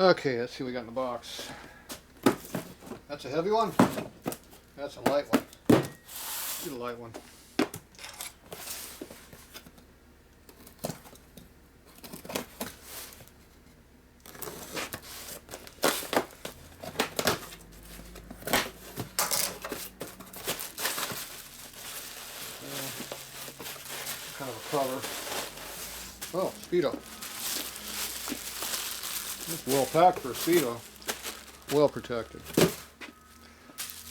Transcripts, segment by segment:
Okay, let's see what we got in the box. That's a heavy one. That's a light one. Do the light one. Kind of a cover. Oh, speedo. It's well packed for a speedo. Well protected.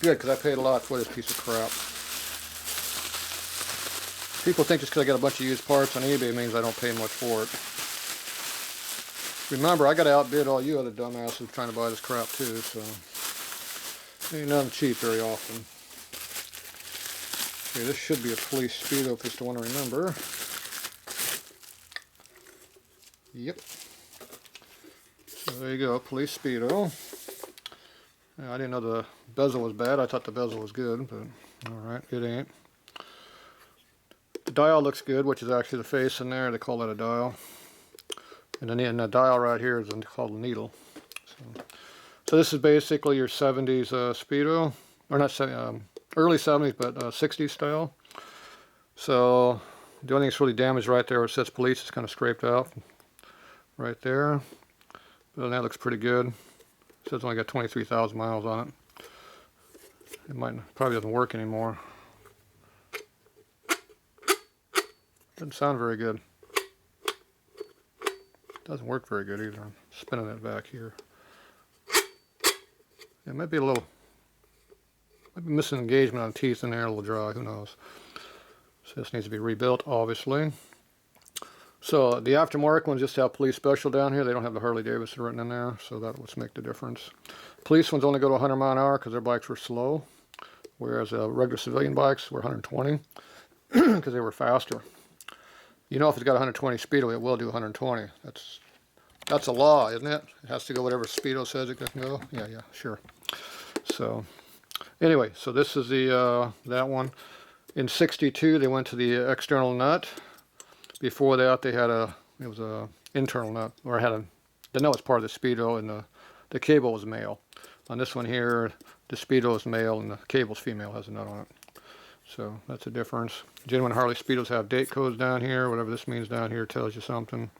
Good, because I paid a lot for this piece of crap. People think just because I got a bunch of used parts on eBay means I don't pay much for it. Remember, I got to outbid all you other dumbasses trying to buy this crap too, so ain't nothing cheap very often. Okay, this should be a police speedo if it's the one to remember. Yep. So there you go, police speedo. Yeah, I didn't know the bezel was bad. I thought the bezel was good, but alright, it ain't. The dial looks good, which is actually the face in there. They call that a dial. And then the dial right here is called a needle. So this is basically your 70s speedo, or not early 70s, but 60s style. So the only thing that's really damaged right there where it says police is kind of scraped out right there. But that looks pretty good. It says it's only got 23,000 miles on it. It probably doesn't work anymore. Doesn't sound very good. Doesn't work very good either. I'm spinning it back here. It might be might be missing engagement on teeth in there, a little dry, who knows. So this needs to be rebuilt, obviously. So the aftermarket ones just have police special down here. They don't have the Harley Davidson written in there, so that would make the difference. Police ones only go to 100 mile an hour because their bikes were slow, whereas regular civilian bikes were 120 because they were faster. You know, if it's got 120 speedo, it will do 120. That's a law, isn't it? It has to go whatever speedo says it can go. Yeah, sure. So anyway, so this is the that one. In '62, they went to the external nut. Before that, they had it was a internal nut, or the nut was part of the speedo, and the cable was male. On this one here, the speedo is male and the cable's female, has a nut on it. So that's a difference. Genuine Harley speedos have date codes down here. Whatever this means down here tells you something.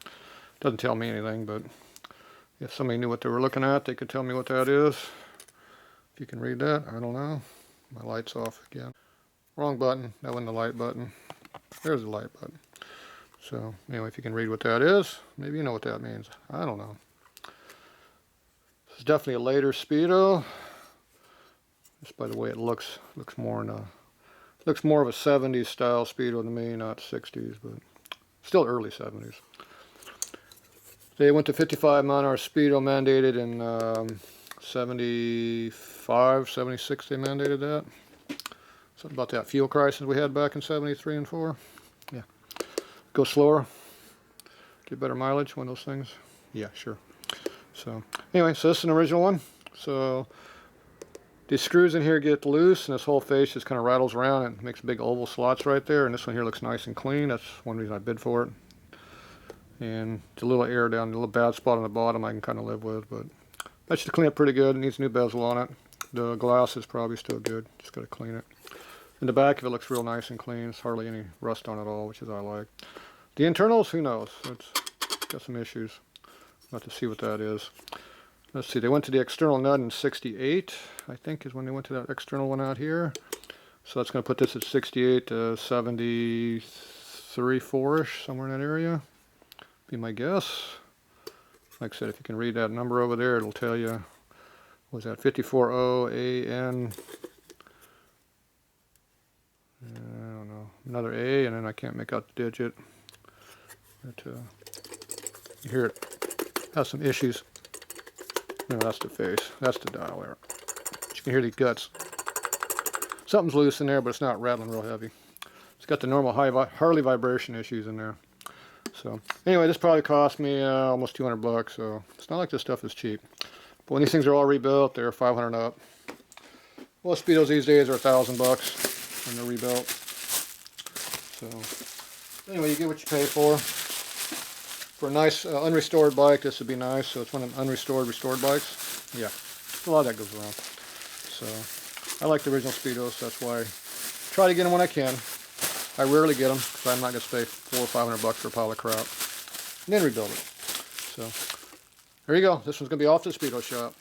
Doesn't tell me anything, but if somebody knew what they were looking at, they could tell me what that is. If you can read that, I don't know. My light's off again. Wrong button. That wasn't the light button. There's the light button. So anyway, if you can read what that is, maybe you know what that means. I don't know. This is definitely a later speedo. Just by the way it looks more of a 70s style speedo to me, not 60s, but still early 70s. They went to 55 mile an hour speedo mandated in 75, 76. They mandated that. Something about that fuel crisis we had back in 73 and 4. Yeah. Go slower, get better mileage, one of those things. Yeah, sure. So anyway, so this is an original one. So these screws in here get loose, and this whole face just kind of rattles around and makes big oval slots right there. And this one here looks nice and clean. That's one reason I bid for it. And it's a little air down, a little bad spot on the bottom I can kind of live with, but that should clean up pretty good. It needs a new bezel on it. The glass is probably still good. Just got to clean it. In the back of it looks real nice and clean. There's hardly any rust on it at all, which is I like. The internals, who knows? It's got some issues. I'll have to see what that is. Let's see, they went to the external nut in 68, I think is when they went to that external one out here. So that's going to put this at 68 to 73, 4-ish, somewhere in that area. Be my guess. Like I said, if you can read that number over there, it'll tell you, what was that, 54O-AN. I don't know, another A, and then I can't make out the digit. But, you hear it has some issues. No, that's the face. That's the dial there. You can hear the guts. Something's loose in there, but it's not rattling real heavy. It's got the normal Harley vibration issues in there. So anyway, this probably cost me almost 200 bucks. So it's not like this stuff is cheap. But when these things are all rebuilt, they're 500 up. Most speedos these days are 1,000 bucks when they're rebuilt. So anyway, you get what you pay for. For a nice unrestored bike, this would be nice. So it's one of them restored bikes. Yeah, a lot of that goes around. So I like the original Speedos, so that's why I try to get them when I can. I rarely get them because I'm not going to pay $400 or $500 for a pile of crap and then rebuild it. So there you go. This one's going to be off to the Speedo shop.